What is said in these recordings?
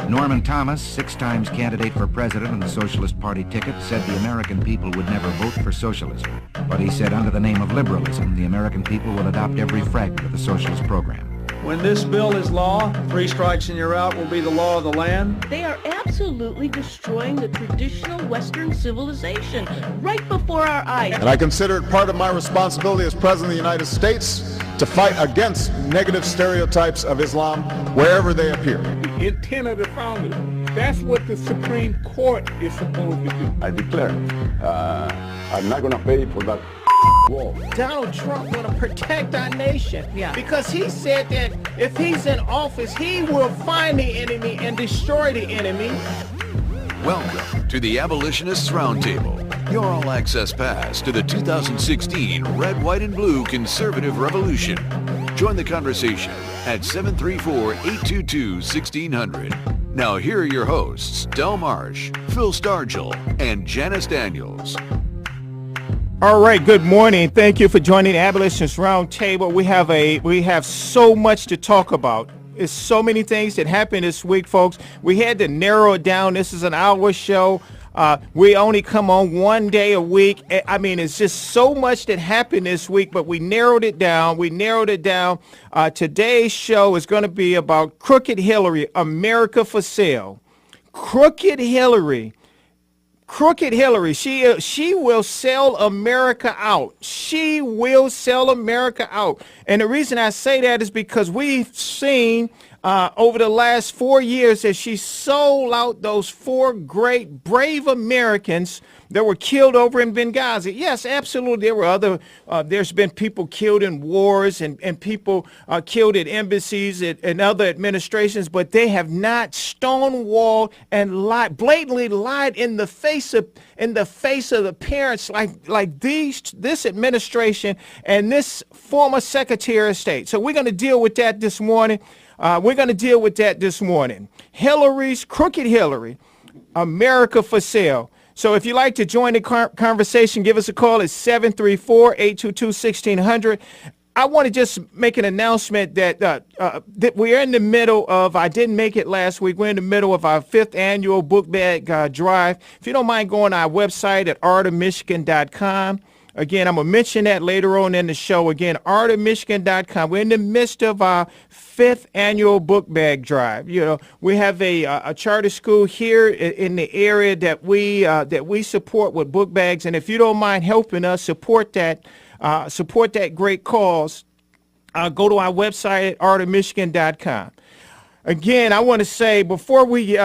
Norman Thomas, 6 times candidate for president on the Socialist Party ticket, said the American people would never vote for socialism. But he said under the name of liberalism, the American people will adopt every fragment of the socialist program. When this bill is law, 3 strikes and you're out will be the law of the land. They are absolutely destroying the traditional Western civilization right before our eyes. And I consider it part of my responsibility as President of the United States to fight against negative stereotypes of Islam wherever they appear. The intent of the founders, that's what the Supreme Court is supposed to do. I declare, I'm not going to pay for that wall. Donald Trump want to protect our nation because he said that if he's in office, he will find the enemy and destroy the enemy. Welcome to the Abolitionists Roundtable, your all-access pass to the 2016 Red, White, and Blue Conservative Revolution. Join the conversation at 734-822-1600. Now here are your hosts, Del Marsh, Phil Stargell, and Janice Daniels. All right, good morning. Thank you for joining the Abolitionist Roundtable. We have so much to talk about. There's so many things that happened this week, folks. We had to narrow it down. This is an hour show. We only come on one day a week. I mean, it's just so much that happened this week, but we narrowed it down. Today's show is going to be about Crooked Hillary, America for Sale. Crooked Hillary, she will sell America out. She will sell America out. And the reason I say that is because we've seen over the last 4 years that she sold out those 4 great, brave Americans that were killed over in Benghazi. Yes, absolutely. There were there's been people killed in wars and people killed at embassies and other administrations, but they have not stonewalled and blatantly lied in the face of the parents like this administration and this former Secretary of State. So we're going to deal with that this morning. Hillary's Crooked Hillary, America for Sale. So if you'd like to join the conversation, give us a call at 734-822-1600. I want to just make an announcement that we're in the middle of, I didn't make it last week, we're in the middle of our 5th annual book bag drive. If you don't mind going to our website at artofmichigan.com. Again, I'm going to mention that later on in the show. Again, artofmichigan.com. We're in the midst of our 5th annual book bag drive. You know, we have a charter school here in the area that we support with book bags. And if you don't mind helping us support that great cause, go to our website at artofmichigan.com. Again, I want to say before we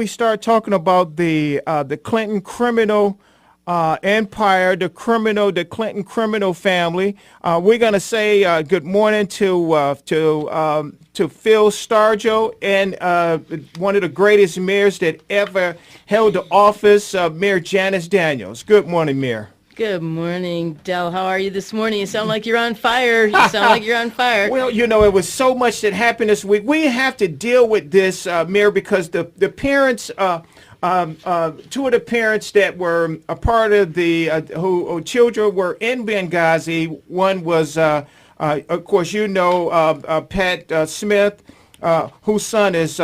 start talking about the Clinton criminal empire, the Clinton criminal family, we're going to say good morning to Phil Stargell and one of the greatest mayors that ever held the office, Mayor Janice Daniels. Good morning, Mayor. Good morning, Del. How are you this morning? You sound like you're on fire. Well, you know, it was so much that happened this week. We have to deal with this, Mayor, because the parents, 2 of the parents that were a part of who children were in Benghazi. One was, of course, you know, Pat Smith, whose son is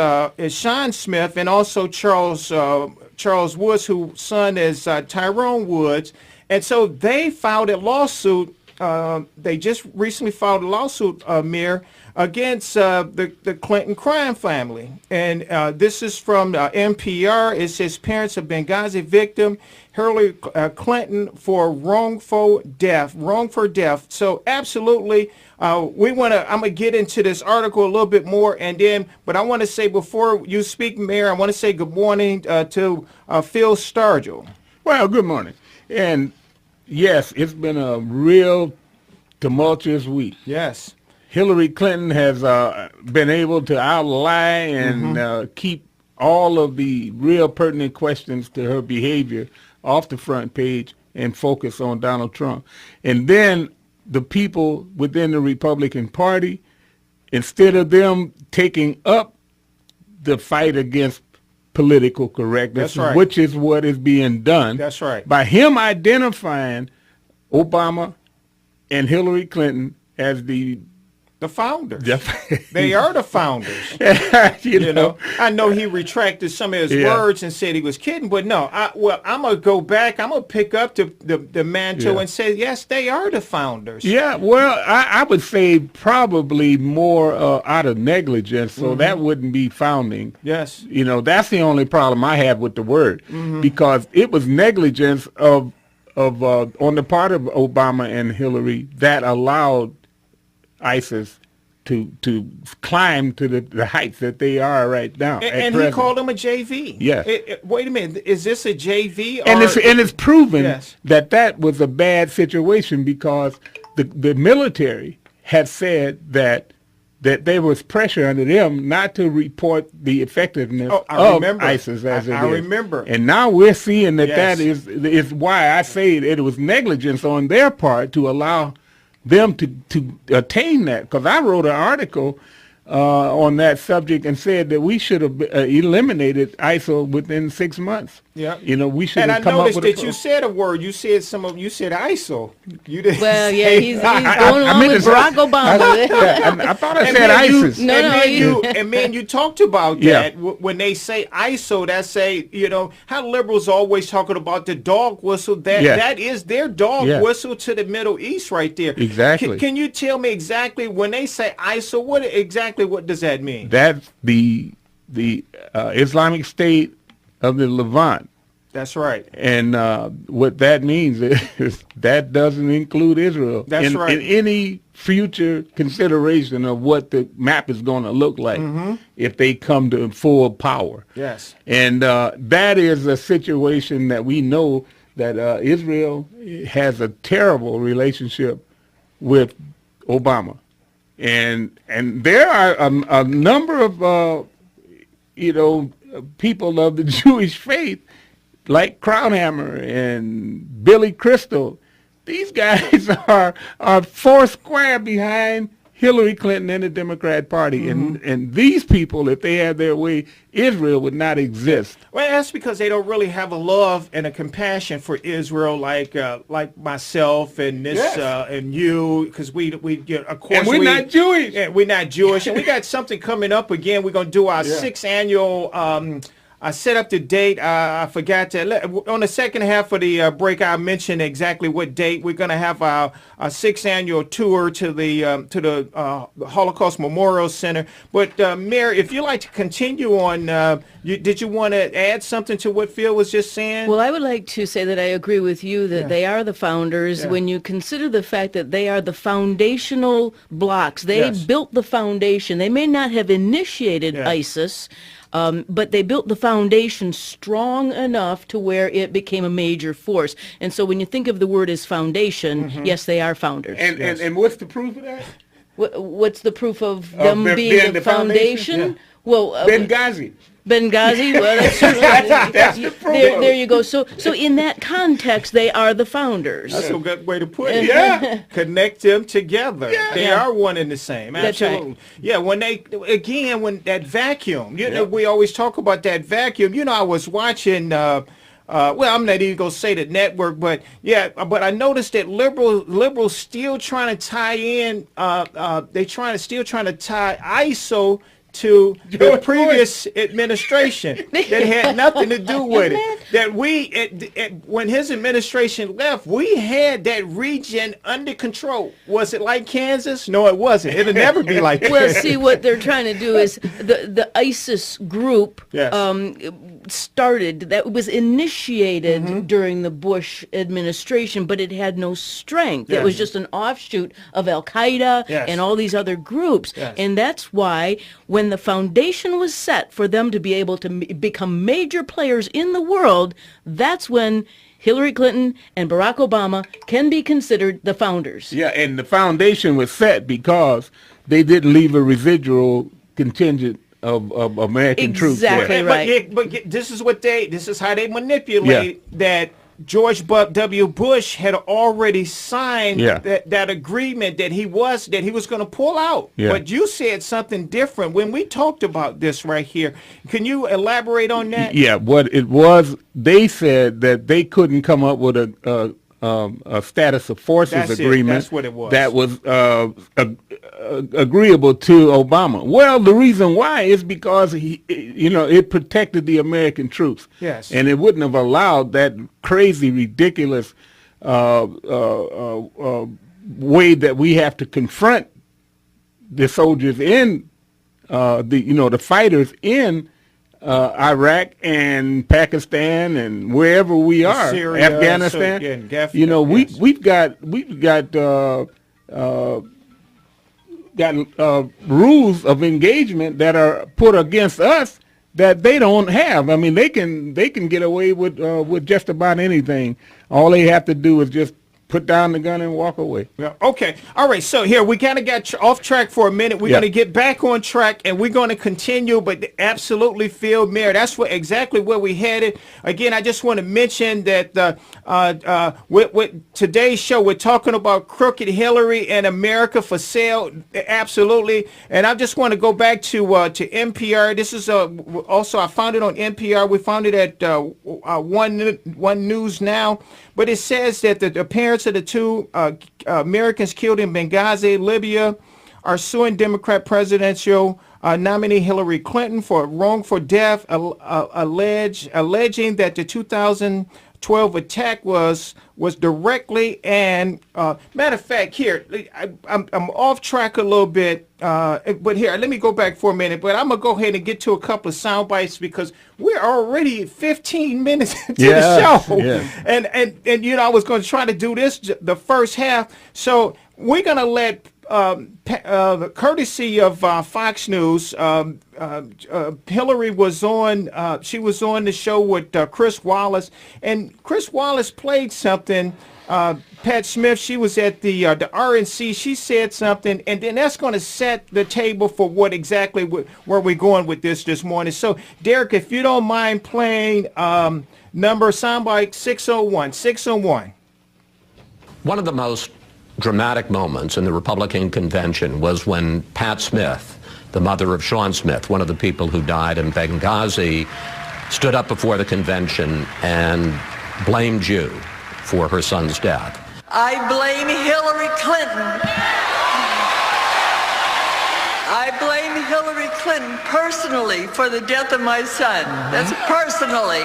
Sean Smith, and also Charles Woods, whose son is Tyrone Woods. And so they filed a lawsuit. They just recently filed a lawsuit, Mayor, against the Clinton crime family. And this is from NPR. It says parents of Benghazi victim Hillary Clinton for wrongful death. So absolutely, I'm going to get into this article a little bit more, but I want to say before you speak, Mayor, I want to say good morning to Phil Stargell. Well, good morning. And yes, it's been a real tumultuous week. Yes. Hillary Clinton has been able to outlie and keep all of the real pertinent questions to her behavior off the front page and focus on Donald Trump. And then the people within the Republican Party, instead of them taking up the fight against political correctness, which is what is being done. That's right. By him identifying Obama and Hillary Clinton as the The founders. Yep. They are the founders. you know, I know he retracted some of his words and said he was kidding, but no. I'm gonna go back. I'm gonna pick up the mantle and say, yes, they are the founders. Yeah. Well, I would say probably more out of negligence, so that wouldn't be founding. Yes. You know, that's the only problem I have with the word, because it was negligence of on the part of Obama and Hillary that allowed ISIS to climb to the heights that they are right now. And he called them a JV. Yeah. Wait a minute, is this a JV? And it's proven that was a bad situation, because the military had said that there was pressure under them not to report the effectiveness of ISIS as it is. I remember. And now we're seeing that is why I say that it was negligence on their part to allow them to attain that. Because I wrote an article on that subject and said that we should have eliminated ISIL within 6 months. Yeah. You know, we should and have I come up with noticed that you said a word. You said you said ISIL. You didn't. Well, yeah, say he's going along with Barack Obama. I thought I said ISIS. Man, you talked about that when they say ISIL. That say, you know, how liberals are always talking about the dog whistle. That is their dog whistle to the Middle East right there. Exactly. Can you tell me exactly when they say ISIL? What does that mean? That's the Islamic State of the Levant. That's right. And what that means is that doesn't include Israel. That's right. In any future consideration of what the map is going to look like if they come to full power. Yes. And that is a situation that we know that Israel has a terrible relationship with Obama. And there are a number of, people of the Jewish faith, like Crownhammer and Billy Crystal. These guys are four square behind Hillary Clinton and the Democrat Party. And these people, if they had their way, Israel would not exist. Well, that's because they don't really have a love and a compassion for Israel like myself and this and you, because of course, and we're not Jewish. Yeah, we're not Jewish, and we got something coming up again. We're gonna do our 6th annual. I set up the date. I forgot to. On the second half of the break, I mentioned exactly what date. We're going to have our 6th annual tour to the Holocaust Memorial Center. But Mayor, if you'd like to continue on, did you want to add something to what Phil was just saying? Well, I would like to say that I agree with you that they are the founders. When you consider the fact that they are the foundational blocks, they built the foundation. They may not have initiated ISIS. But they built the foundation strong enough to where it became a major force. And so when you think of the word as foundation, yes, they are founders. And what's the proof of that? What's the proof of them being the foundation? Well, Benghazi. Benghazi, well, that's certainly, that's the proof. There you go. So in that context, they are the founders. That's a good way to put it. Yeah. Connect them together. Yeah. They are one and the same. Absolutely. Right. Yeah, when that vacuum, we always talk about that vacuum. I was watching, well, I'm not even going to say the network, but I noticed that liberals still trying to tie in, still trying to tie ISO to the previous administration that had nothing to do with it. That when his administration left, we had that region under control. Was it like Kansas? No, it wasn't. It'll never be like Kansas. Well, see, what they're trying to do is the ISIS group that was initiated during the Bush administration, but it had no strength. It was just an offshoot of Al-Qaeda and all these other groups. And that's why when the foundation was set for them to be able to become major players in the world, that's when Hillary Clinton and Barack Obama can be considered the founders. Yeah, and the foundation was set because they didn't leave a residual contingent of American troops. Exactly right. But this is how they manipulate that. George W. Bush had already signed that agreement that he was going to pull out. Yeah. But you said something different when we talked about this right here. Can you elaborate on that? Yeah, what it was, they said that they couldn't come up with a status of forces agreement. That's what it was. That was agreeable to Obama. Well, the reason why is because it protected the American troops. Yes. And it wouldn't have allowed that crazy, ridiculous way that we have to confront the soldiers in the fighters in Iraq and Pakistan and wherever we are, Syria, Afghanistan. Yes. We've got rules of engagement that are put against us that they don't have. I mean, they can get away with just about anything. All they have to do is just put down the gun and walk away. Yeah. Okay. All right. So here we kind of got off track for a minute. We're going to get back on track, and we're going to continue. But absolutely, Phil, Mayor, that's exactly where we headed. Again, I just want to mention that with today's show, we're talking about crooked Hillary and America for sale. Absolutely. And I just want to go back to NPR. This is also I found it on NPR. We found it at One News Now. But it says that the parents of the two Americans killed in Benghazi, Libya, are suing Democrat presidential nominee Hillary Clinton for wrongful death, alleging that the 2012 attack was directly and matter of fact, here I'm off track a little bit, but here let me go back for a minute. But I'm gonna go ahead and get to a couple of sound bites because we're already 15 minutes into the show, and I was going to try to do this the first half, so we're gonna let. Courtesy of Fox News, Hillary was on. She was on the show with Chris Wallace, and Chris Wallace played something. Pat Smith, she was at the RNC. She said something, and then that's going to set the table for what exactly where we're going with this morning. So, Derek, if you don't mind playing number soundbite 601. 601. One of the most dramatic moments in the Republican convention was when Pat Smith, the mother of Sean Smith, one of the people who died in Benghazi, stood up before the convention and blamed you for her son's death. I blame Hillary Clinton. I blame Hillary Clinton personally for the death of my son. That's personally.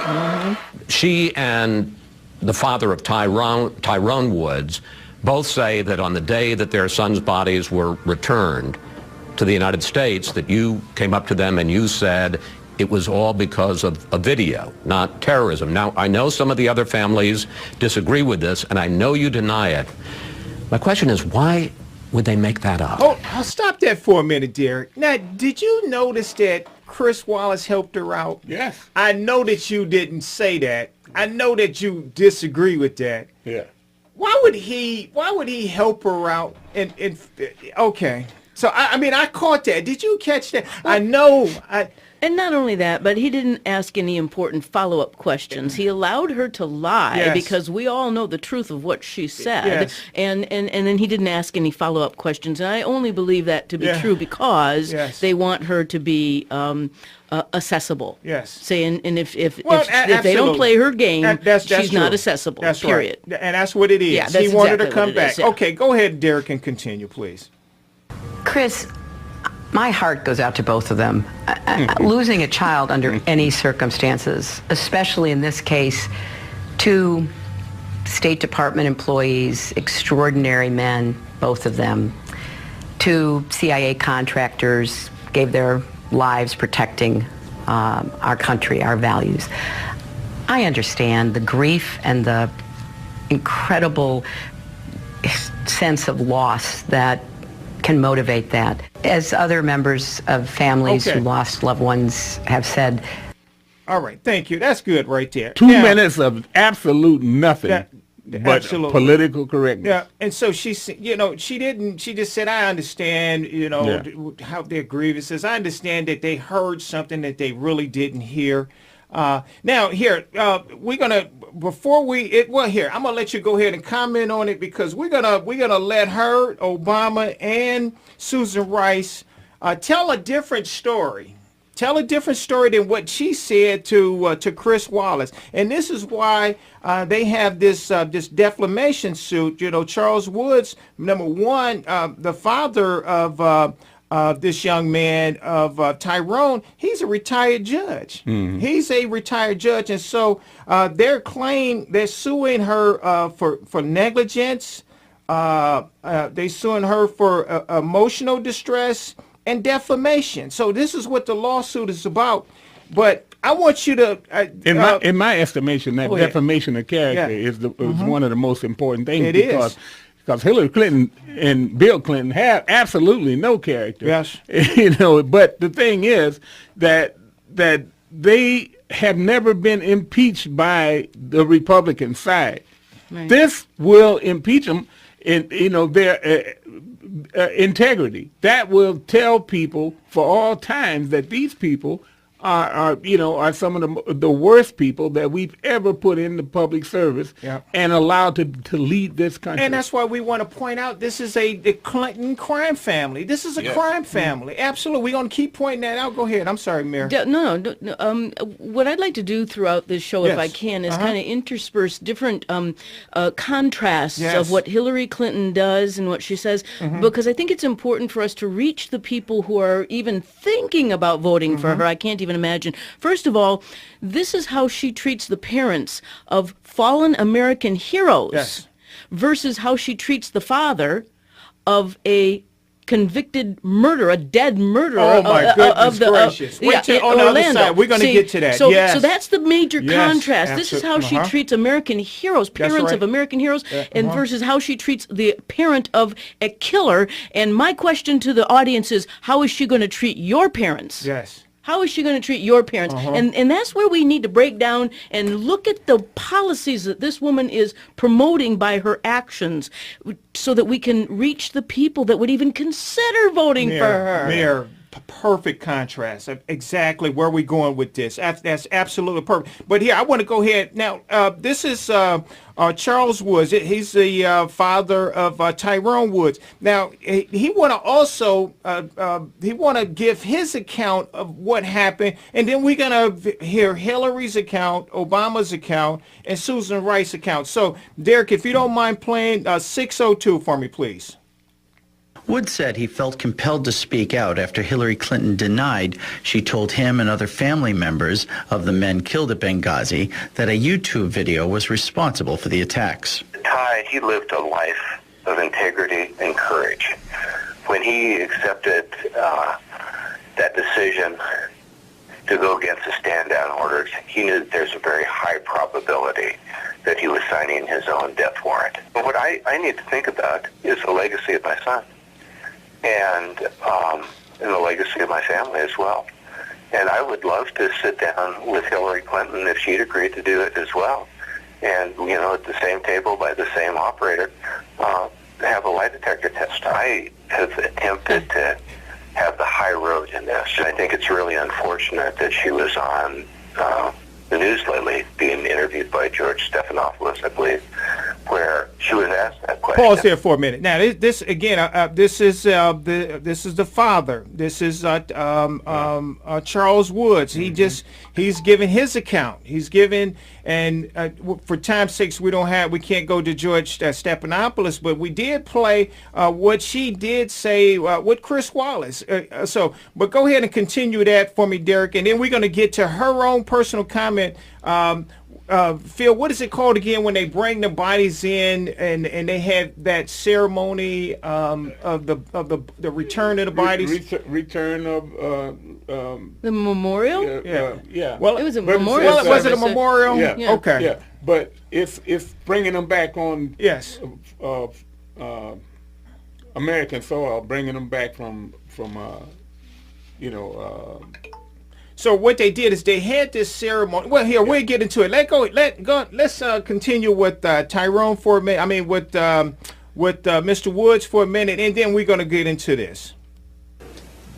She and the father of Tyrone Woods both say that on the day that their sons' bodies were returned to the United States, that you came up to them and you said it was all because of a video, not terrorism. Now, I know some of the other families disagree with this, and I know you deny it. My question is, why would they make that up? Oh, I'll stop that for a minute, Derek. Now, did you notice that Chris Wallace helped her out? Yes. I know that you didn't say that. I know that you disagree with that. Yeah. Why would he help her out? And okay. So I mean I caught that. Did you catch that? I know. And not only that, but he didn't ask any important follow-up questions. He allowed her to lie because we all know the truth of what she said. And then he didn't ask any follow-up questions. And I only believe that to be true because they want her to be accessible. Yes. Saying, and if they don't play her game, that's she's true. not accessible. That's period. Right. And that's what it is. Yeah, he wanted her to come exactly back. Is, yeah. Okay, go ahead, Derek, and continue, please. Chris, my heart goes out to both of them. Losing a child under any circumstances, especially in this case, two State Department employees, extraordinary men, both of them, two CIA contractors, gave their lives protecting our country, our values. I understand the grief and the incredible sense of loss that can motivate that. As other members of families who lost loved ones have said. All right, thank you. That's good right there. 2 minutes of absolute nothing. But political correctness. Yeah, and so she just said, I understand, how their grievances. I understand that they heard something that they really didn't hear. Now, here, we're going to, I'm going to let you go ahead and comment on it because we're going to let her, Obama, and Susan Rice tell a different story tell a different story than what she said to Chris Wallace. And this is why they have this defamation suit. You know, Charles Woods, number one, the father of this young man, of Tyrone, he's a retired judge. Mm-hmm. He's a retired judge. And so they're suing her for negligence. They suing her for emotional distress and defamation. So this is what the lawsuit is about. But I want you to... in my estimation, that defamation of character is one of the most important things. Because Hillary Clinton and Bill Clinton have absolutely no character. Yes. You know, but the thing is that they have never been impeached by the Republican side. Right. This will impeach them in, you know, their integrity. That will tell people for all times that these people are some of the worst people that we've ever put into public service and allowed to lead this country. And that's why we want to point out this is the Clinton crime family. This is a crime family. Absolutely. We're going to keep pointing that out. Go ahead. I'm sorry, Mayor. No. What I'd like to do throughout this show, if I can, is kind of intersperse different contrasts of what Hillary Clinton does and what she says, because I think it's important for us to reach the people who are even thinking about voting for her. I can't even imagine. First of all, this is how she treats the parents of fallen American heroes versus how she treats the father of a convicted murderer, a dead murderer. Oh my goodness gracious! Wait till on the other side. We're going to get to that. So that's the major contrast. This is how she treats American heroes, parents of American heroes, and versus how she treats the parent of a killer. And my question to the audience is, how is she going to treat your parents? Yes. How is she going to treat your parents? And that's where we need to break down and look at the policies that this woman is promoting by her actions so that we can reach the people that would even consider voting for her. Mayor, perfect contrast. Exactly where we're going with this. That's absolutely perfect. But here, I want to go ahead. Now, this is Charles Woods. He's the father of Tyrone Woods. Now, he want to also give his account of what happened, and then we're going to hear Hillary's account, Obama's account, and Susan Rice's account. So, Derek, if you don't mind playing 602 for me, please. Woods said he felt compelled to speak out after Hillary Clinton denied she told him and other family members of the men killed at Benghazi that a YouTube video was responsible for the attacks. Ty, he lived a life of integrity and courage. When he accepted that decision to go against the stand-down orders, he knew that there's a very high probability that he was signing his own death warrant. But what I need to think about is the legacy of my son. And the legacy of my family as well. And I would love to sit down with Hillary Clinton if she'd agreed to do it as well. And, you know, at the same table by the same operator, have a lie detector test. I have attempted to have the high road in this. I think it's really unfortunate that she was on the news lately being interviewed by George Stephanopoulos, I believe, where she was asked that question. Pause there for a minute. Now, this again, this is the father. This is Charles Woods. He's giving his account. He's giving, and for time's sake, we can't go to George Stephanopoulos, but we did play what she did say with Chris Wallace. But go ahead and continue that for me, Derek, and then we're going to get to her own personal comment. Phil, what is it called again when they bring the bodies in and they have that ceremony of the return of the bodies? Return of the memorial. Yeah. Well, it was a memorial. Well, was it a memorial? Yeah. Okay. Yeah. But it's bringing them back on. Yes. American soil, bringing them back from So what they did is they had this ceremony. Well, here we'll get into it. Let's continue with Tyrone for a minute. I mean, with Mr. Woods for a minute, and then we're going to get into this.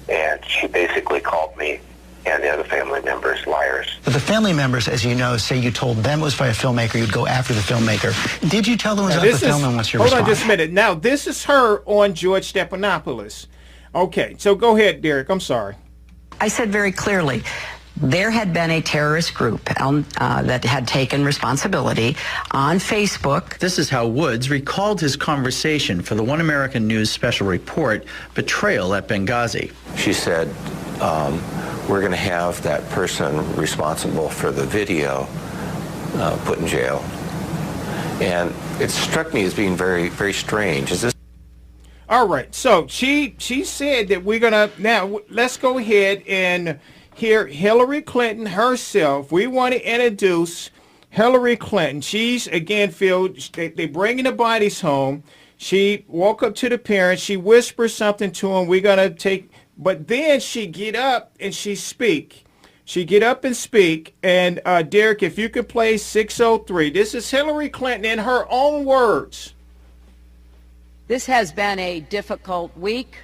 And she basically called me and the other family members liars. But the family members, as you know, say you told them it was by a filmmaker. You'd go after the filmmaker. Did you tell them it was about the film, and what's your response? Hold on just a minute. Now this is her on George Stephanopoulos. Okay, so go ahead, Derek. I'm sorry. I said very clearly, there had been a terrorist group that had taken responsibility on Facebook. This is how Woods recalled his conversation for the One American News special report, Betrayal at Benghazi. She said, we're going to have that person responsible for the video put in jail. And it struck me as being very, very strange. Is this? All right. So she said that we're going to, now let's go ahead and hear Hillary Clinton herself. We want to introduce Hillary Clinton. She's, again, Phil, they bringing the bodies home. She walk up to the parents. She whispers something to them. We're going to take, but then she get up and she speak. She get up and speak. And Derek, if you could play 603. This is Hillary Clinton in her own words. This has been a difficult week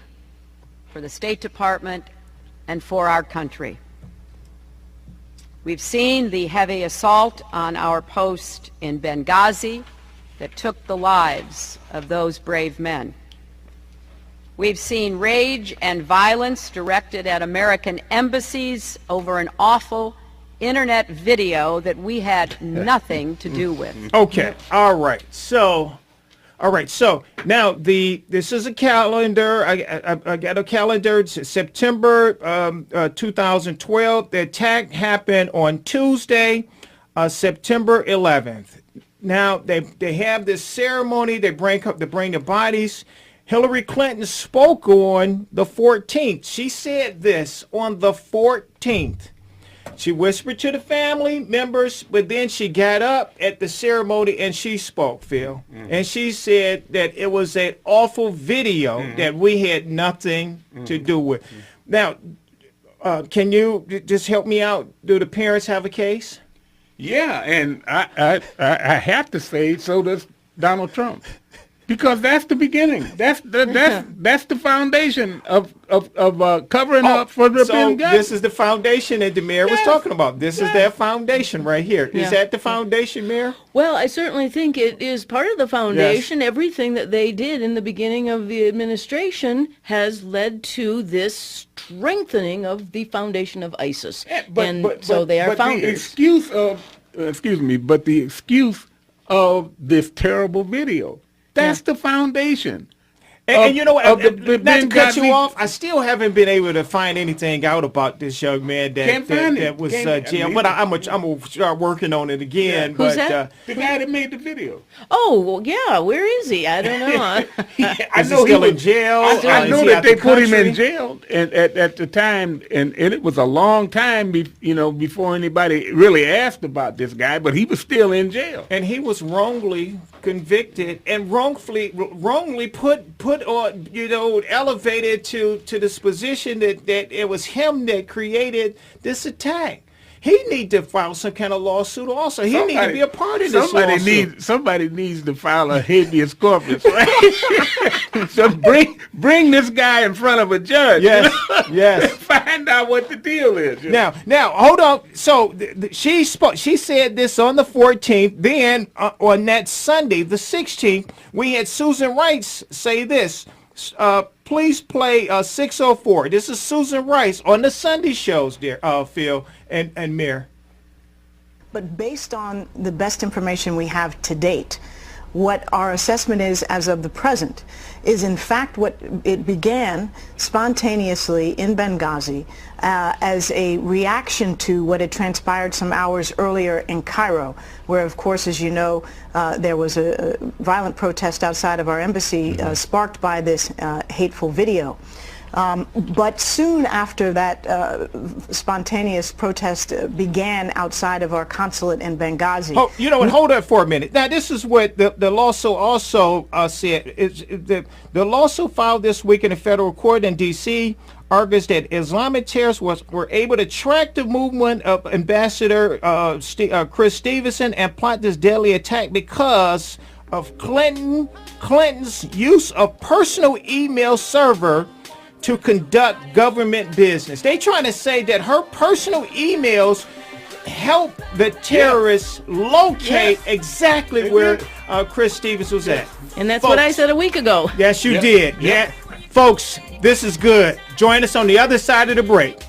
for the State Department and for our country. We've seen the heavy assault on our post in Benghazi that took the lives of those brave men. We've seen rage and violence directed at American embassies over an awful internet video that we had nothing to do with. Okay, all right. So now this is a calendar. I got a calendar. It's September 2012. The attack happened on Tuesday, September 11th. Now they have this ceremony. They bring the bodies. Hillary Clinton spoke on the 14th. She said this on the 14th. She whispered to the family members, but then she got up at the ceremony and she spoke, Phil. And she said that it was an awful video that we had nothing to do with. Now, can you just help me out? Do the parents have a case? Yeah, and I have to say, so does Donald Trump. Because that's the beginning. That's the foundation of covering up for the Benghazi. This is the foundation that the mayor was talking about. This is their foundation right here. Is that the foundation, Mayor? Well, I certainly think it is part of the foundation. Yes. Everything that they did in the beginning of the administration has led to this strengthening of the foundation of ISIS. So they are founders. The excuse of this terrible video. That's the foundation. And you know what? Not to cut you off, I still haven't been able to find anything out about this young man that was jailed. But I'm gonna start working on it again. Yeah. Who's that? The guy that made the video. Oh, well, yeah. Where is he? I don't know. I know he was in jail. I know that they put him in jail at the time, and it was a long time, before anybody really asked about this guy. But he was still in jail, and he was wrongly convicted and wrongly put or elevated to this position that it was him that created this attack. He need to file some kind of lawsuit also. He need to be a part of this lawsuit. Somebody needs to file a habeas corpus, right? So bring this guy in front of a judge. Yes, yes. Find out what the deal is. Now, hold on. So she spoke. She said this on the 14th. Then on that Sunday, the 16th, we had Susan Rice say this. Please play 604. This is Susan Rice on the Sunday shows, dear Phil and Mayor. But based on the best information we have to date, what our assessment is as of the present is in fact what it began spontaneously in Benghazi as a reaction to what had transpired some hours earlier in Cairo, where of course, as you know, there was a violent protest outside of our embassy sparked by this hateful video. But soon after that spontaneous protest began outside of our consulate in Benghazi. Oh, you know what? Hold up for a minute. Now, this is what the lawsuit also said. The lawsuit filed this week in a federal court in D.C. argues that Islamic terrorists were able to track the movement of Ambassador Chris Stevenson and plot this deadly attack because of Clinton's use of personal email server to conduct government business. They trying to say that her personal emails help the terrorists locate exactly where Chris Stevens was at. And that's what I said a week ago. Yes, you did. Yeah. Folks, this is good. Join us on the other side of the break.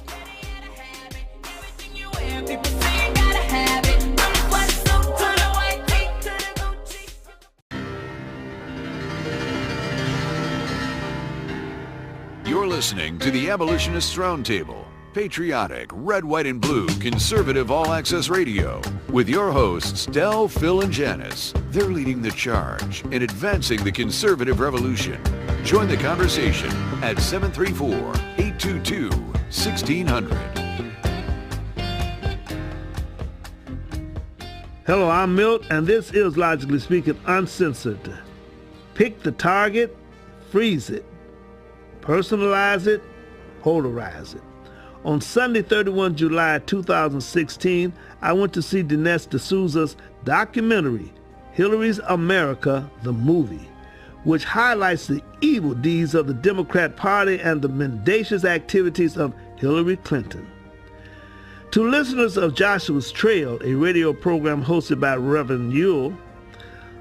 listening to the Abolitionists Roundtable, patriotic, red, white, and blue, conservative all-access radio. With your hosts, Del, Phil, and Janice. They're leading the charge in advancing the conservative revolution. Join the conversation at 734-822-1600. Hello, I'm Milt, and this is Logically Speaking Uncensored. Pick the target, freeze it, personalize it, polarize it. On Sunday, 31 July 2016, I went to see Dinesh D'Souza's documentary, Hillary's America, the movie, which highlights the evil deeds of the Democrat Party and the mendacious activities of Hillary Clinton. To listeners of Joshua's Trail, a radio program hosted by Reverend Ewell,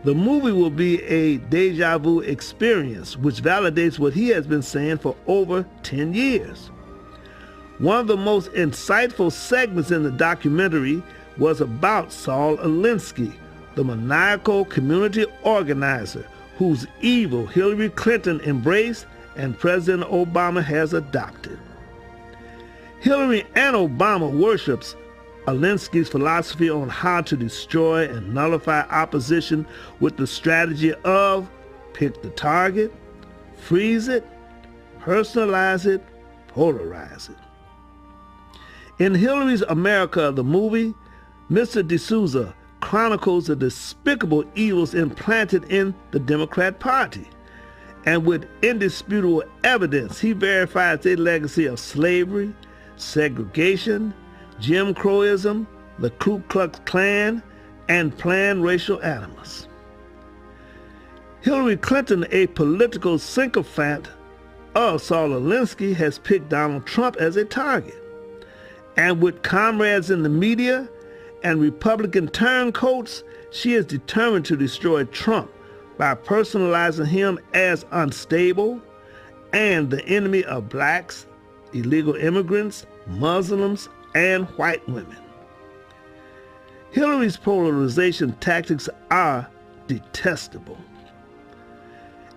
the movie will be a deja vu experience which validates what he has been saying for over 10 years. One of the most insightful segments in the documentary was about Saul Alinsky, the maniacal community organizer whose evil Hillary Clinton embraced and President Obama has adopted. Hillary and Obama worships Alinsky's philosophy on how to destroy and nullify opposition with the strategy of pick the target, freeze it, personalize it, polarize it. In Hillary's America, the movie, Mr. D'Souza chronicles the despicable evils implanted in the Democrat Party. And with indisputable evidence, he verifies their legacy of slavery, segregation, Jim Crowism, the Ku Klux Klan, and planned racial animus. Hillary Clinton, a political sycophant of Saul Alinsky, has picked Donald Trump as a target. And with comrades in the media and Republican turncoats, she is determined to destroy Trump by personalizing him as unstable and the enemy of blacks, illegal immigrants, Muslims, and white women. Hillary's polarization tactics are detestable.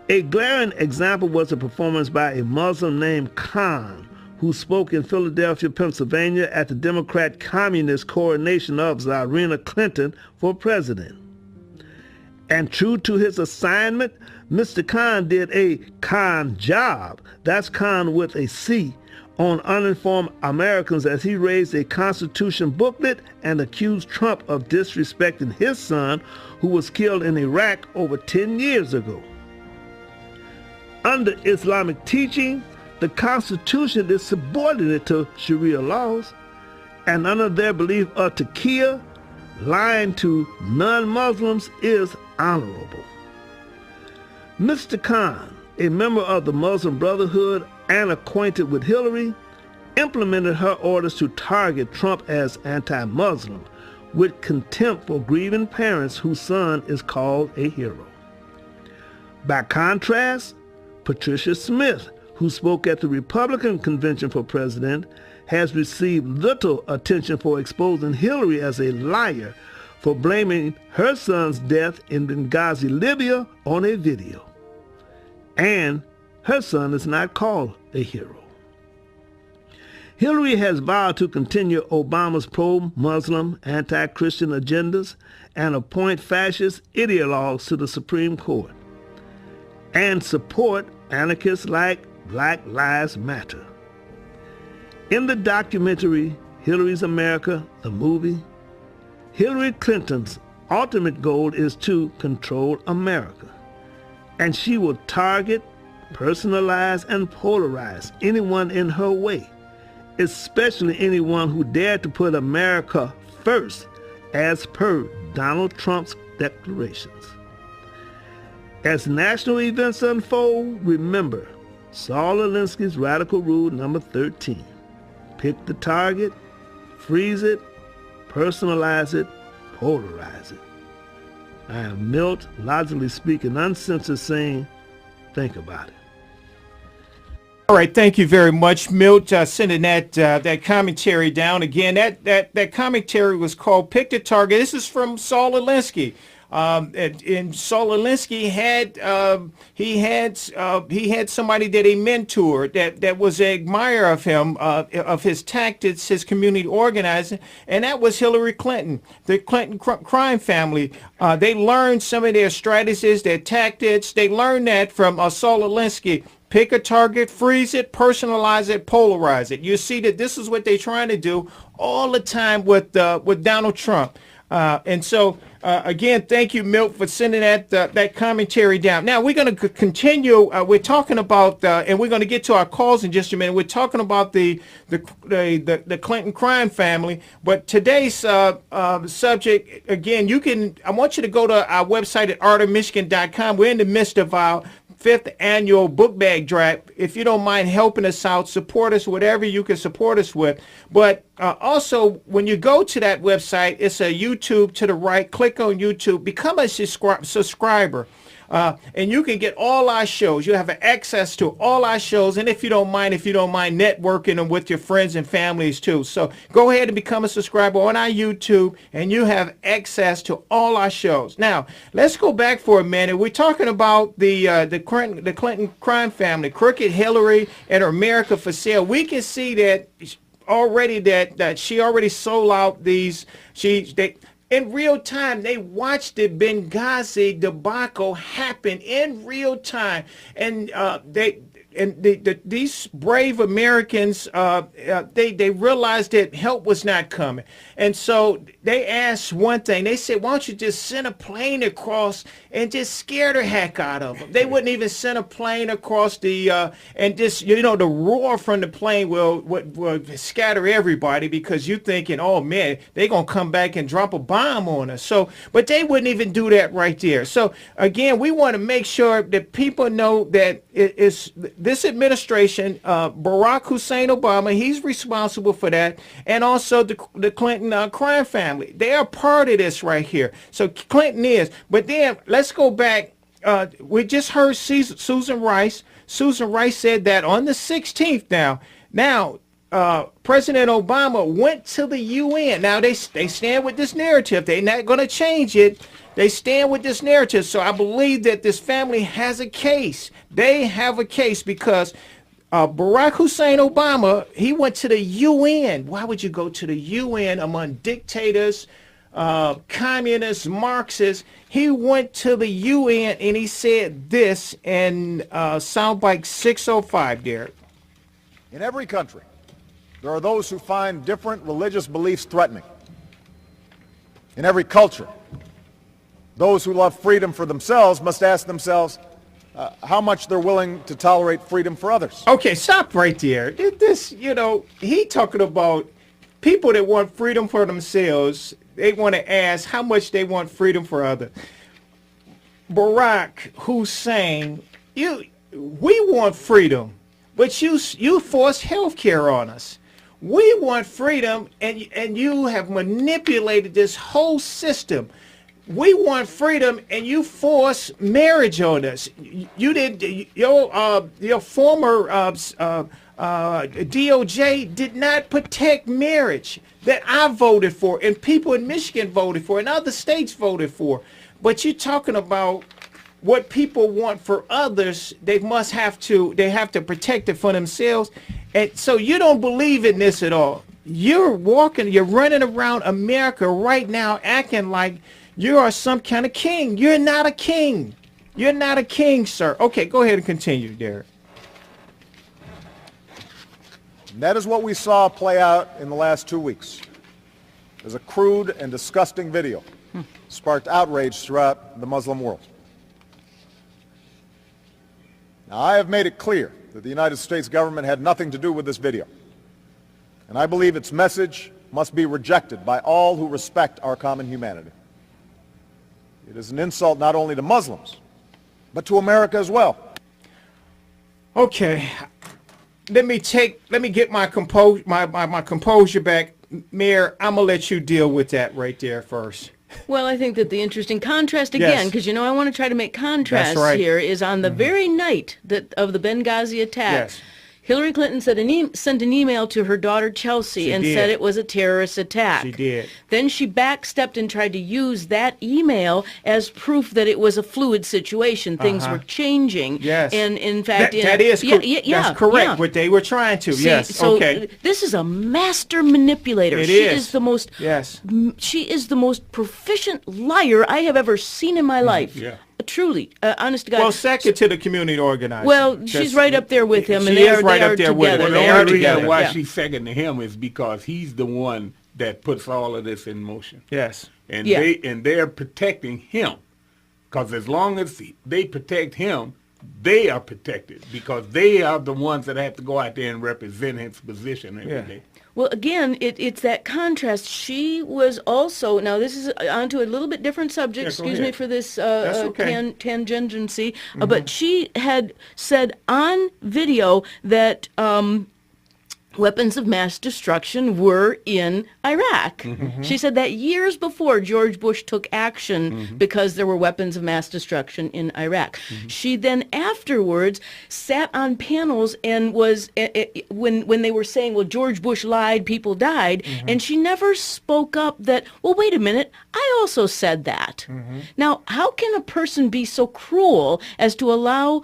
A glaring example was a performance by a Muslim named Khan, who spoke in Philadelphia, Pennsylvania at the Democrat Communist coronation of Tsarina Clinton for president. And true to his assignment, Mr. Khan did a Khan job, that's Khan with a C, on uninformed Americans as he raised a Constitution booklet and accused Trump of disrespecting his son, who was killed in Iraq over 10 years ago. Under Islamic teaching, the Constitution is subordinate to Sharia laws, and under their belief of taqiyya, lying to non-Muslims is honorable. Mr. Khan, a member of the Muslim Brotherhood and acquainted with Hillary, implemented her orders to target Trump as anti-Muslim, with contempt for grieving parents whose son is called a hero. By contrast, Patricia Smith, who spoke at the Republican convention for president, has received little attention for exposing Hillary as a liar for blaming her son's death in Benghazi, Libya on a video. And her son is not called a hero. Hillary has vowed to continue Obama's pro-Muslim, anti-Christian agendas and appoint fascist ideologues to the Supreme Court, and support anarchists like Black Lives Matter. In the documentary Hillary's America, the movie, Hillary Clinton's ultimate goal is to control America, and she will target, personalize, and polarize anyone in her way, especially anyone who dared to put America first, as per Donald Trump's declarations. As national events unfold, remember Saul Alinsky's radical rule number 13. Pick the target, freeze it, personalize it, polarize it. I am Milt, logically speaking, uncensored, saying, think about it. All right, thank you very much, Milt, sending that commentary down again. That commentary was called "Pick the Target." This is from Saul Alinsky. And Saul Alinsky he had somebody that he mentored that was an admirer of him, of his tactics, his community organizing, and that was Hillary Clinton, the Clinton crime family. They learned some of their strategies, their tactics. They learned that from Saul Alinsky. Pick a target, freeze it, personalize it, polarize it. You see that this is what they're trying to do all the time with Donald Trump. And so, again, thank you, Milt, for sending that commentary down. Now, we're going to continue. We're talking about, and we're going to get to our calls in just a minute. We're talking about the Clinton crime family. But today's subject, again, I want you to go to our website at artofmichigan.com. We're in the midst of our 5th annual book bag drive. If you don't mind helping us out, support us, whatever you can support us with. But also, when you go to that website, it's a YouTube to the right. Click on YouTube, become a subscriber. And you can get all our shows. You have access to all our shows. And if you don't mind networking them with your friends and families too. So go ahead and become a subscriber on our YouTube, and you have access to all our shows. Now, let's go back for a minute. We're talking about the Clinton crime family, Crooked Hillary and her America for Sale. We can see that already that she already sold out these. In real time, they watched the Benghazi debacle happen in real time, and these brave Americans, they realized that help was not coming, and so they asked one thing. They said, "Why don't you just send a plane across and just scare the heck out of them?" They wouldn't even send a plane across and just the roar from the plane will scatter everybody, because you're thinking, "Oh man, they're gonna come back and drop a bomb on us." So, but they wouldn't even do that right there. So again, we want to make sure that people know that it's this administration, Barack Hussein Obama, he's responsible for that, and also the Clinton crime family. They are part of this right here. So Clinton is. But then let's go back. We just heard Susan Rice. Susan Rice said that on the 16th now, President Obama went to the UN. Now they stand with this narrative. They're not going to change it. They stand with this narrative. So I believe that this family has a case. They have a case because Barack Hussein Obama, he went to the UN. Why would you go to the UN among dictators, communists, Marxists? He went to the UN and he said this in soundbite 605, Derek. In every country, there are those who find different religious beliefs threatening. In every culture, those who love freedom for themselves must ask themselves how much they're willing to tolerate freedom for others. Okay, stop right there. This, he talking about people that want freedom for themselves. They want to ask how much they want freedom for others. Barack Hussein, we want freedom, but you force health care on us. We want freedom, and you have manipulated this whole system. We want freedom, and you force marriage on us. You did your former DOJ did not protect marriage that I voted for, and people in Michigan voted for, and other states voted for. But you're talking about what people want for others. They have to protect it for themselves, and so you don't believe in this at all. You're running around America right now acting like you are some kind of king. You're not a king. You're not a king, sir. Okay, go ahead and continue, Derek. And that is what we saw play out in the last 2 weeks. As a crude and disgusting video sparked outrage throughout the Muslim world. Now, I have made it clear that the United States government had nothing to do with this video. And I believe its message must be rejected by all who respect our common humanity. It is an insult not only to Muslims, but to America as well. Okay, let me get my composure back. Mayor, I'm gonna let you deal with that right there first. Well, I think that the interesting contrast again, because I want to try to make contrast here, is on the very night of the Benghazi attack. Yes. Hillary Clinton sent an email to her daughter Chelsea and said it was a terrorist attack. She did. Then she backstepped and tried to use that email as proof that it was a fluid situation. Things were changing. Yes. And in fact, that's correct. What they were trying to. So this is a master manipulator. She is the most. Yes. She is the most proficient liar I have ever seen in my life. Yeah. Truly, honest to God. Well, second to the community organizer. Well, she's right up there with him, and she they is are right up there with him. The only reason why she's second to him is because he's the one that puts all of this in motion. Yes. And they're protecting him, because as long as they protect him, they are protected, because they are the ones that have to go out there and represent his position every day. Well, again, it's that contrast. She was also, now this is onto a little bit different subject, excuse me for this tangency, but she had said on video that weapons of mass destruction were in Iraq. She said that years before George Bush took action because there were weapons of mass destruction in Iraq. She then afterwards sat on panels and was, when they were saying, well, George Bush lied, people died, and she never spoke up that, well, wait a minute, I also said that. Now, how can a person be so cruel as to allow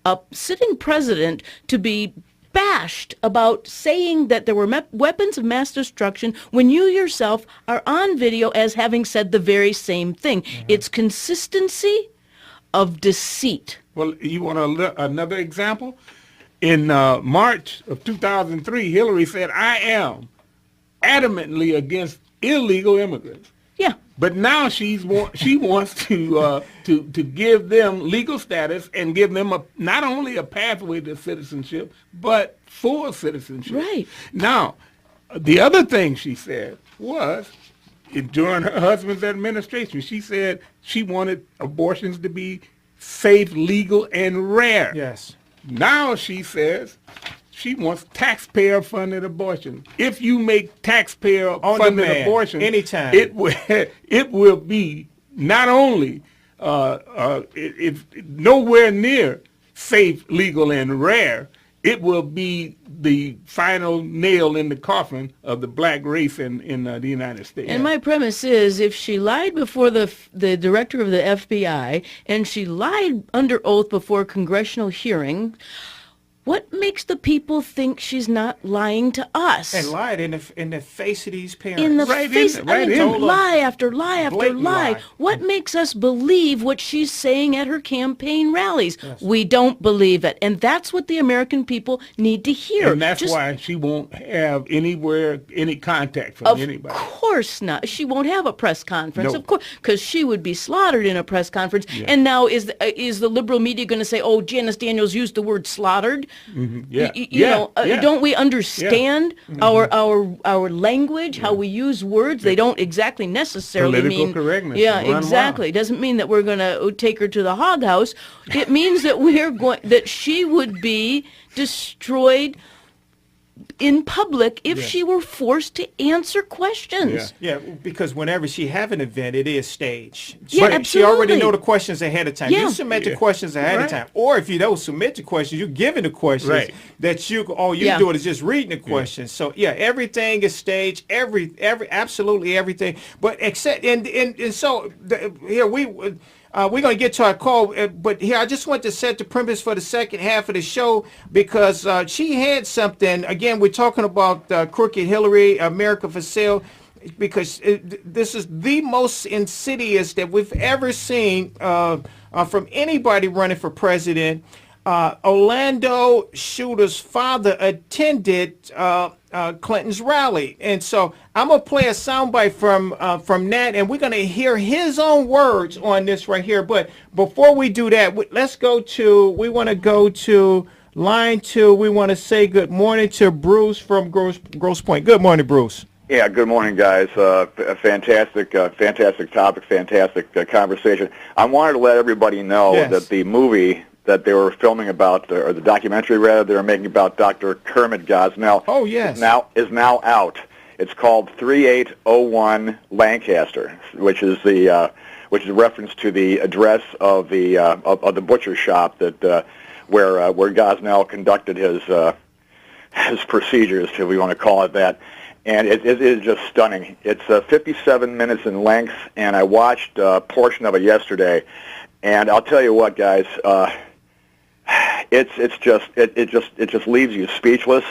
a sitting president to be bashed about saying that there were weapons of mass destruction when you yourself are on video as having said the very same thing? It's consistency of deceit. Well, you want another example? In March of 2003, Hillary said, I am adamantly against illegal immigrants. Yeah. But now she wants to give them legal status and give them not only a pathway to citizenship, but full citizenship. Right. Now, the other thing she said was, during her husband's administration, she said she wanted abortions to be safe, legal, and rare. Yes. Now she says she wants taxpayer-funded abortion. If you make taxpayer-funded abortion, anytime, it will be not only nowhere near safe, legal, and rare. It will be the final nail in the coffin of the black race in the United States. And my premise is, if she lied before the director of the FBI and she lied under oath before a congressional hearing, what makes the people think she's not lying to us? And lied in the face of these parents. In the face, lie after lie after lie. What makes us believe what she's saying at her campaign rallies? Yes. We don't believe it. And that's what the American people need to hear. And that's why she won't have any contact from anybody. Of course not. She won't have a press conference, of course, because she would be slaughtered in a press conference. Yeah. And now is the liberal media going to say, oh, Janice Daniels used the word slaughtered? Don't we understand our language, how we use words? They don't exactly necessarily mean correctness. Yeah, exactly. It doesn't mean that we're going to take her to the hog house. It means that that she would be destroyed in public if she were forced to answer questions. Yeah, because whenever she have an event, it is staged. Yeah, absolutely. She already know the questions ahead of time. Yeah. You submit the questions ahead of time. Or if you don't submit the questions, you're given the questions that all you do is just reading the questions. So everything is staged, absolutely everything. But except here we're going to get to our call, but here I just want to set the premise for the second half of the show, because she had something. Again, we're talking about Crooked Hillary, America for Sale, because this is the most insidious that we've ever seen from anybody running for president. Orlando shooter's father attended Clinton's rally, and so I'm gonna play a soundbite from that, and we're gonna hear his own words on this right here. But before we do that, we want to go to line 2. We want to say good morning to Bruce from Grosse Pointe. Good morning, Bruce. Yeah, good morning, guys. Fantastic topic, fantastic conversation. I wanted to let everybody know that the movie that they were filming about, or the documentary rather, they were making about Dr. Kermit Gosnell. Oh yes, is now out. It's called 3801 Lancaster, which is a reference to the address of the butcher shop that where Gosnell conducted procedures, if we want to call it that. And it is just stunning. It's 57 minutes in length, and I watched a portion of it yesterday. And I'll tell you what, guys, it just leaves you speechless,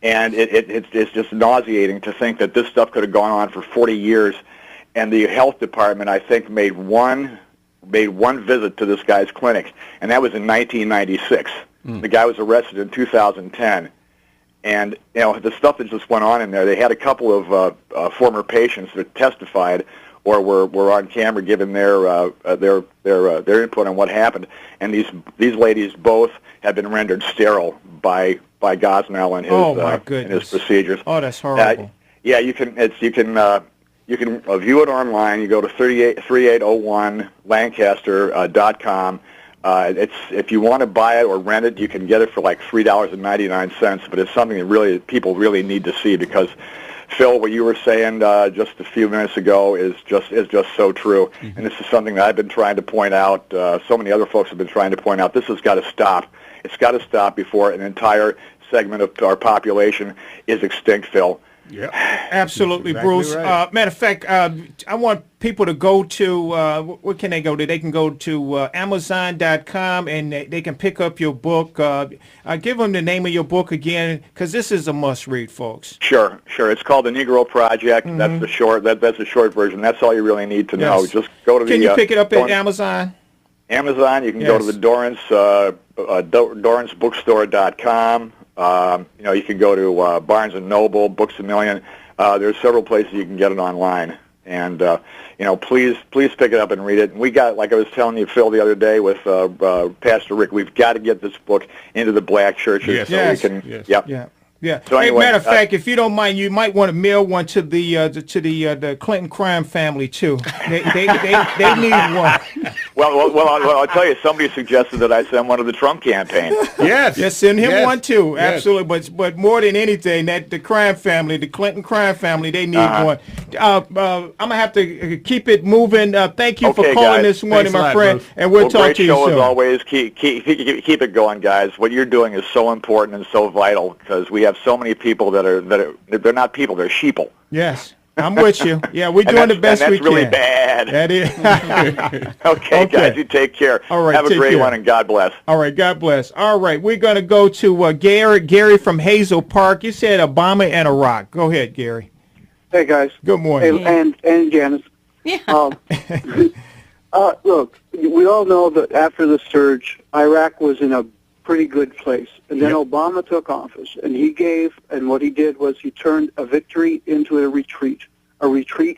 and it's just nauseating to think that this stuff could have gone on for 40 years. And the health department, I think, made one visit to this guy's clinic, and that was in 1996. The guy was arrested in 2010. And, you know, the stuff that just went on in there, they had a couple of former patients that testified or were on camera giving their input on what happened. And these ladies both had been rendered sterile by Gosnell and his procedures. Oh, that's horrible. Yeah, you can view it online. You go to 3801lancaster.com. If you want to buy it or rent it, you can get it for like $3.99. But it's something that people really need to see, because Phil, what you were saying just a few minutes ago is just so true. Mm-hmm. And this is something that I've been trying to point out. So many other folks have been trying to point out. This has got to stop. It's got to stop before an entire segment of our population is extinct, Phil. Yeah, absolutely, exactly, Bruce. Right. Matter of fact, I want people to go to, what can they go to? They can go to Amazon.com, and they can pick up your book. Give them the name of your book again, because this is a must-read, folks. Sure. It's called The Negro Project. Mm-hmm. That's the short. That's the short version. That's all you really need to know. Just go to Can you pick it up at Amazon? Amazon. You can go to the DorranceBookstore.com. You can go to Barnes & Noble, Books A Million. There's several places you can get it online. And, please pick it up and read it. And we got, like I was telling you, Phil, the other day with Pastor Rick, we've got to get this book into the black churches. Yes. So we can, Yep. Yeah. Yeah. So anyway, matter of fact, if you don't mind, you might want to mail one to the Clinton crime family too. They need one. Well, I'll tell you. Somebody suggested that I send one to the Trump campaign. Yes, send him one too. Yes. Absolutely. But more than anything, that the crime family, the Clinton crime family, they need one. I'm gonna have to keep it moving. Thank you for calling this morning, my friend, and we'll talk to you soon. Great show as always. Keep it going, guys. What you're doing is so important and so vital, because we have so many people they're not people, they're sheeple. Yes, I'm with you. Yeah, we're doing the best we can. That's really bad. That is. Okay, guys, you take care. All right, have a great one, and God bless. All right, God bless. All right, we're going to go to Gary from Hazel Park. You said Obama and Iraq. Go ahead, Gary. Hey, guys. Good morning. Hey, and Janice. Yeah. Look, we all know that after the surge, Iraq was in a pretty good place. And then Obama took office, and what he did was he turned a victory into a retreat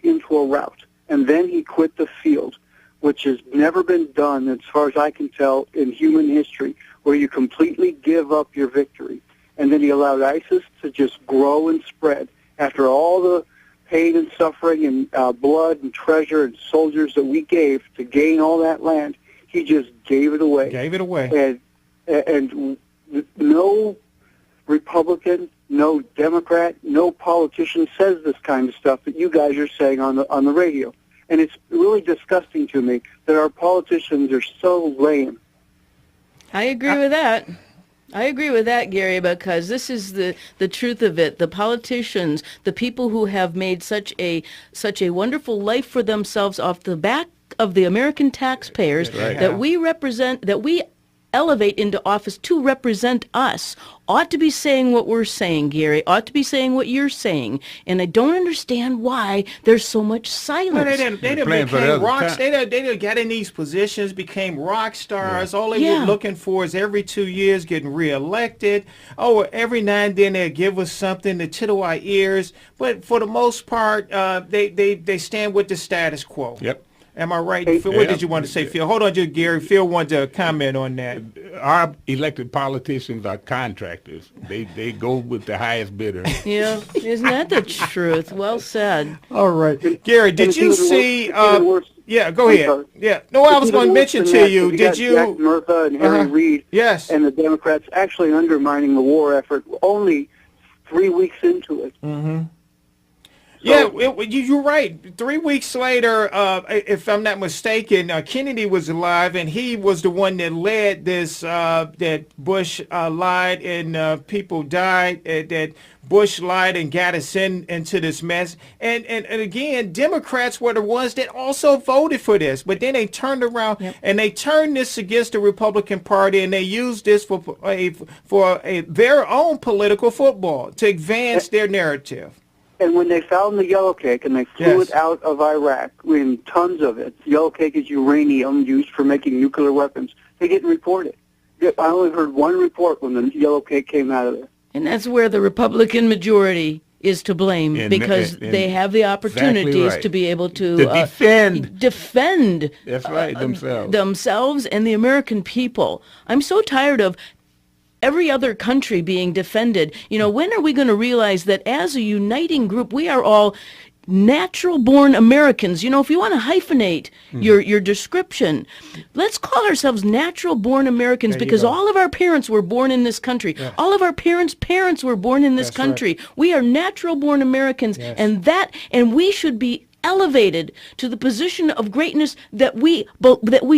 into a rout. And then he quit the field, which has never been done, as far as I can tell, in human history, where you completely give up your victory. And then he allowed ISIS to just grow and spread. After all the pain and suffering and blood and treasure and soldiers that we gave to gain all that land, he just gave it away. And no Republican, no Democrat, no politician says this kind of stuff that you guys are saying on the radio. And it's really disgusting to me that our politicians are so lame. I agree with that. I agree with that, Gary, because this is the truth of it. The politicians, the people who have made such a wonderful life for themselves off the back of the American taxpayers that we represent, that we elevate into office to represent us, ought to be saying what we're saying, Gary, ought to be saying what you're saying. And I don't understand why there's so much silence. Well, they became rock. They got in these positions, became rock stars. All they were looking for is every 2 years getting reelected. Oh, every now and then they give us something to tickle our ears. But for the most part, they stand with the status quo. Yep. Am I right? Phil, what did you want to say, Phil? Hold on, just Gary. Phil wanted to comment on that. Our elected politicians are contractors. They go with the highest bidder. Yeah, isn't that the truth? Well said. All right, Gary. Did you see? Yeah, go ahead. Yeah. No, I was going to mention to you. Did you? Jack Murtha and Harry Reid. Yes. And the Democrats actually undermining the war effort only 3 weeks into it. Mm-hmm. You're right. 3 weeks later, if I'm not mistaken, Kennedy was alive, and he was the one that led this, that Bush lied and people died, that Bush lied and got us into this mess. And again, Democrats were the ones that also voted for this, but then they turned around and they turned this against the Republican Party, and they used this for their own political football to advance their narrative. And when they found the yellow cake and they flew it out of Iraq, in tons of it, yellow cake is uranium used for making nuclear weapons, they didn't report it. I only heard one report when the yellow cake came out of there. And that's where the Republican majority is to blame, because they have the opportunities to be able to defend That's right, themselves and the American people. I'm so tired of every other country being defended. You know, when are we going to realize that as a uniting group, we are all natural-born Americans? You know, if you want to hyphenate your description, let's call ourselves natural-born Americans, because all of our parents were born in this country. Yes. All of our parents' parents were born in this country. Right. We are natural-born Americans, and we should be elevated to the position of greatness that we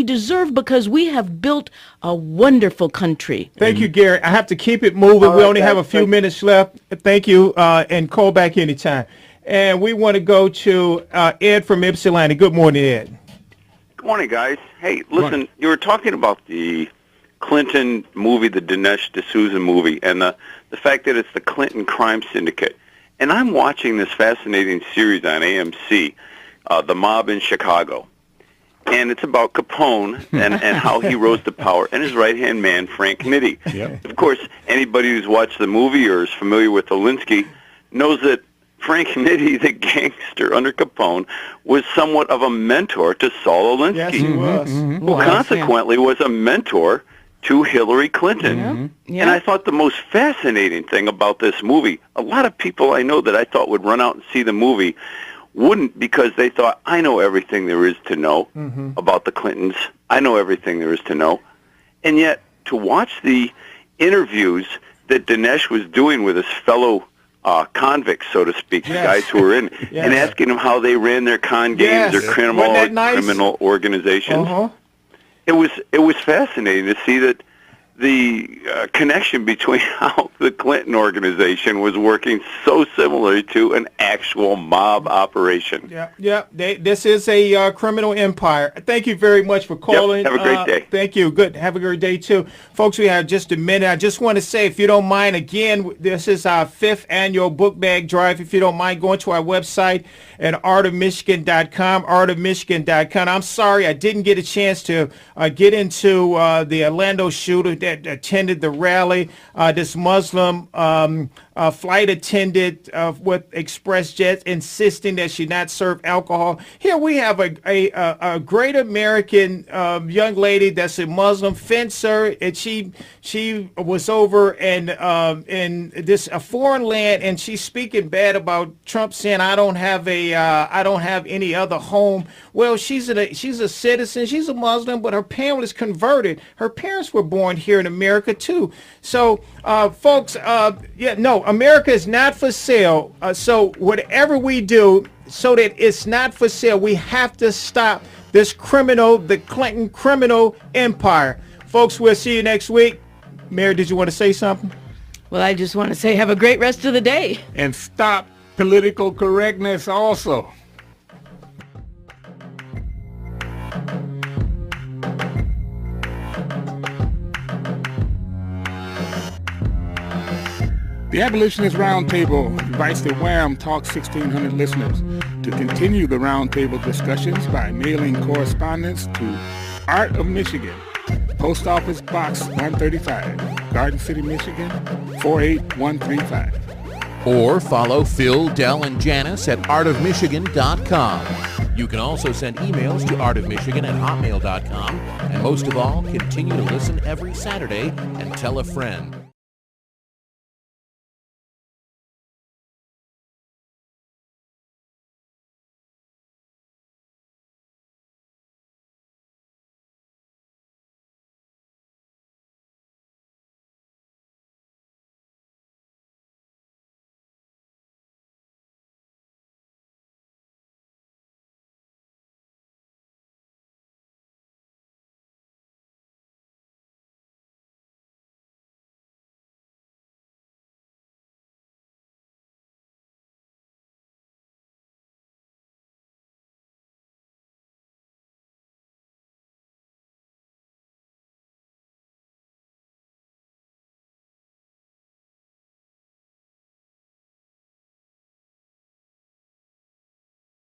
deserve, because we have built a wonderful country. Thank you, Gary. I have to keep it moving. We only have a few minutes left. Thank you, and call back anytime. And we want to go to Ed from Ypsilanti. Good morning, Ed. Good morning, guys. Hey, listen, you were talking about the Clinton movie, the Dinesh D'Souza movie, and the fact that it's the Clinton crime syndicate. And I'm watching this fascinating series on AMC, The Mob in Chicago. And it's about Capone and how he rose to power, and his right-hand man, Frank Nitti. Yep. Of course, anybody who's watched the movie or is familiar with Alinsky knows that Frank Nitti, the gangster under Capone, was somewhat of a mentor to Saul Alinsky. Yes, he was. Who consequently was a mentor to Hillary Clinton. And I thought the most fascinating thing about this movie, a lot of people I know that I thought would run out and see the movie wouldn't, because they thought, I know everything there is to know about the Clintons. I know everything there is to know. And yet, to watch the interviews that Dinesh was doing with his fellow convicts, so to speak, the guys who were in, and asking them how they ran their con games, their criminal organizations. It was fascinating to see that the connection between how the Clinton organization was working so similar to an actual mob operation. This is a criminal empire. Thank you very much for calling. Have a great day. Thank you. Good. Have a great day, too. Folks, we have just a minute. I just want to say, if you don't mind, again, this is our 5th annual book bag drive. If you don't mind going to our website at artofmichigan.com, artofmichigan.com. I'm sorry I didn't get a chance to get into the Orlando shooter that attended the rally. This Muslim flight attendant with Express Jets insisting that she not serve alcohol. Here we have a great American young lady that's a Muslim fencer, and she was over in a foreign land, and she's speaking bad about Trump, saying I don't have any other home. Well, she's a citizen, she's a Muslim, but her parent is converted. Her parents were born here in America too. So folks, America is not for sale. So whatever we do so that it's not for sale, we have to stop this the Clinton criminal empire. Folks, we'll see you next week. Mary, did you want to say something? Well, I just want to say have a great rest of the day. And stop political correctness also. The Abolitionist Roundtable invites the Wham! Talk 1600 listeners to continue the roundtable discussions by mailing correspondence to Art of Michigan, Post Office Box 135, Garden City, Michigan, 48135. Or follow Phil, Del, and Janice at artofmichigan.com. You can also send emails to artofmichigan@hotmail.com. And most of all, continue to listen every Saturday and tell a friend.